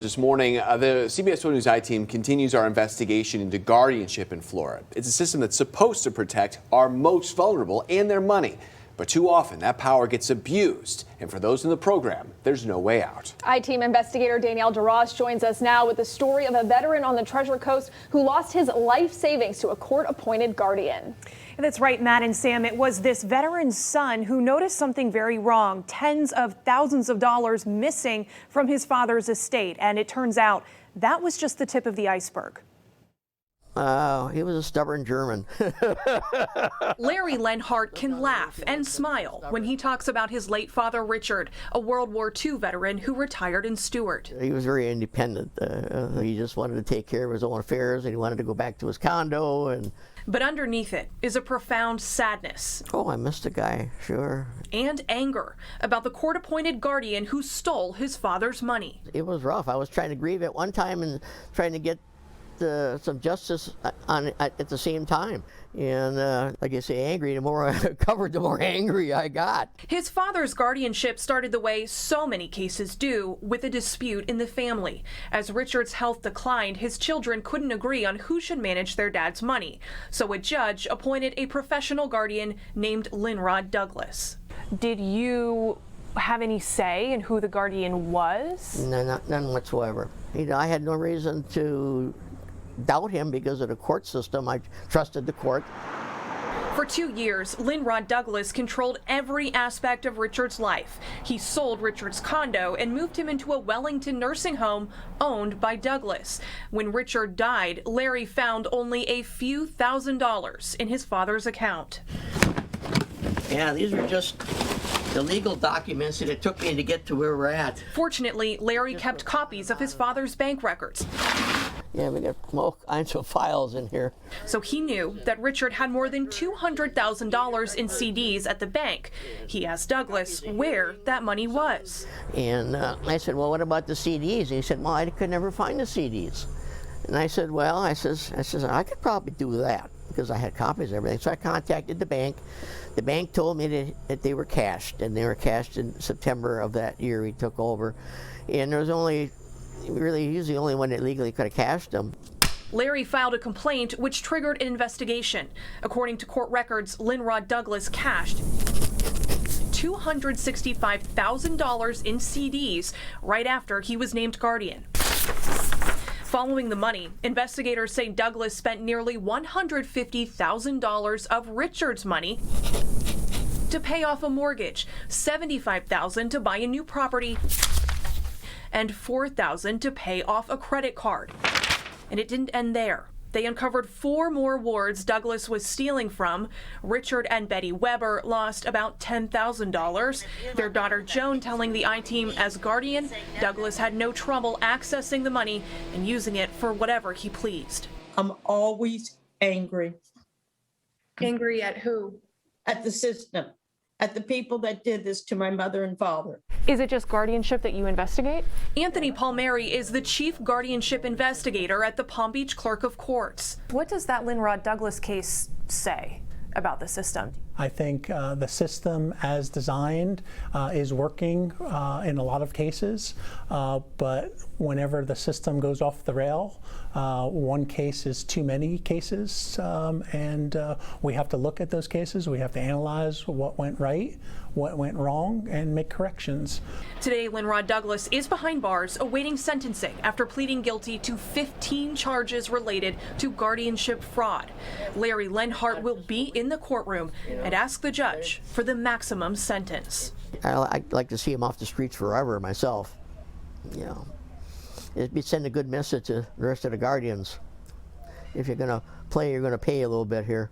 This morning, the CBS12 News I-Team continues our investigation into guardianship in Florida. It's a system that's supposed to protect our most vulnerable and their money. But too often, that power gets abused. And for those in the program, there's no way out. I-Team investigator Danielle DeRoss joins us now with the story of a veteran on the Treasure Coast who lost his life savings to a court-appointed guardian. That's right, Matt and Sam. It was this veteran's son who noticed something very wrong. Tens of thousands of dollars missing from his father's estate. And it turns out that was just the tip of the iceberg. He was a stubborn German. Larry Leonhardt can laugh and smile when he talks about his late father, Richard, a World War II veteran who retired in Stewart. He was very independent. He just wanted to take care of his own affairs, and he wanted to go back to his condo. But underneath it is a profound sadness. Oh, I missed a guy, sure. And anger about the court-appointed guardian who stole his father's money. It was rough. I was trying to grieve at one time and trying to get some justice at the same time. And like I say, angry, the more I covered, the more angry I got. His father's guardianship started the way so many cases do, with a dispute in the family. As Richard's health declined, his children couldn't agree on who should manage their dad's money. So a judge appointed a professional guardian named Leonhardt Douglas. Did you have any say in who the guardian was? No, none whatsoever. I had no reason to doubt him because of the court system. I trusted the court. For 2 years, Leonhardt Douglas controlled every aspect of Richard's life. He sold Richard's condo and moved him into a Wellington nursing home owned by Douglas. When Richard died, Larry found only a few $1,000s in his father's account. Yeah, these were just the legal documents that it took me to get to where we're at. Fortunately, Larry kept copies of his father's bank records. Yeah, we got all kinds of files in here. So he knew that Richard had more than $200,000 in CDs at the bank. He asked Douglas where that money was. And I said, well, what about the CDs? And he said, well, I could never find the CDs. And I said, well, I said, I could probably do that because I had copies of everything. So I contacted the bank. The bank told me that they were cashed, and they were cashed in September of that year he took over. And there was only really, he's the only one that legally could have cashed them. Larry filed a complaint which triggered an investigation. According to court records, Leonhardt Douglas cashed $265,000 in CDs right after he was named guardian. Following the money, investigators say Douglas spent nearly $150,000 of Richard's money to pay off a mortgage, $75,000 to buy a new property, and $4,000 to pay off a credit card. And it didn't end there. They uncovered 4 more wards Douglas was stealing from. Richard and Betty Weber lost about $10,000. Their daughter Joan telling the I-Team as guardian, Douglas had no trouble accessing the money and using it for whatever he pleased. I'm always angry. Angry at who? At the system, at the people that did this to my mother and father. Is it just guardianship that you investigate? Anthony Palmieri is the chief guardianship investigator at the Palm Beach Clerk of Courts. What does that Leonhardt Douglas case say about the system? I think the system as designed is working in a lot of cases, but whenever the system goes off the rail, one case is too many cases, and we have to look at those cases. We have to analyze what went right, what went wrong, and make corrections. Today, Leonhardt Douglas is behind bars awaiting sentencing after pleading guilty to 15 charges related to guardianship fraud. Larry Leonhardt will be in the courtroom and ask the judge for the maximum sentence. I'd like to see him off the streets forever myself. You know, it'd be send a good message to the rest of the guardians. If you're going to play, you're going to pay a little bit here.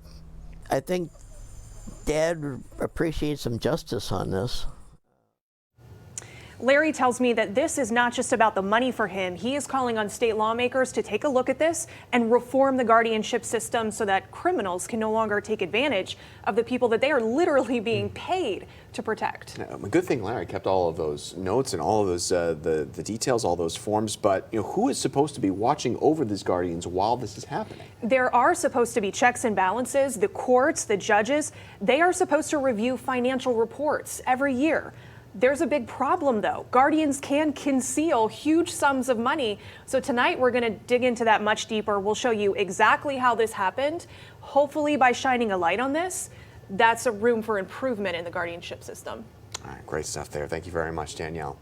I think Dad appreciates some justice on this. Larry tells me that this is not just about the money for him. He is calling on state lawmakers to take a look at this and reform the guardianship system so that criminals can no longer take advantage of the people that they are literally being paid to protect. A good thing Larry kept all of those notes and all of those the details, all those forms. But who is supposed to be watching over these guardians while this is happening? There are supposed to be checks and balances. The courts, the judges, they are supposed to review financial reports every year. There's a big problem, though. Guardians can conceal huge sums of money. So tonight we're going to dig into that much deeper. We'll show you exactly how this happened. Hopefully by shining a light on this, that's a room for improvement in the guardianship system. All right, great stuff there. Thank you very much, Danielle.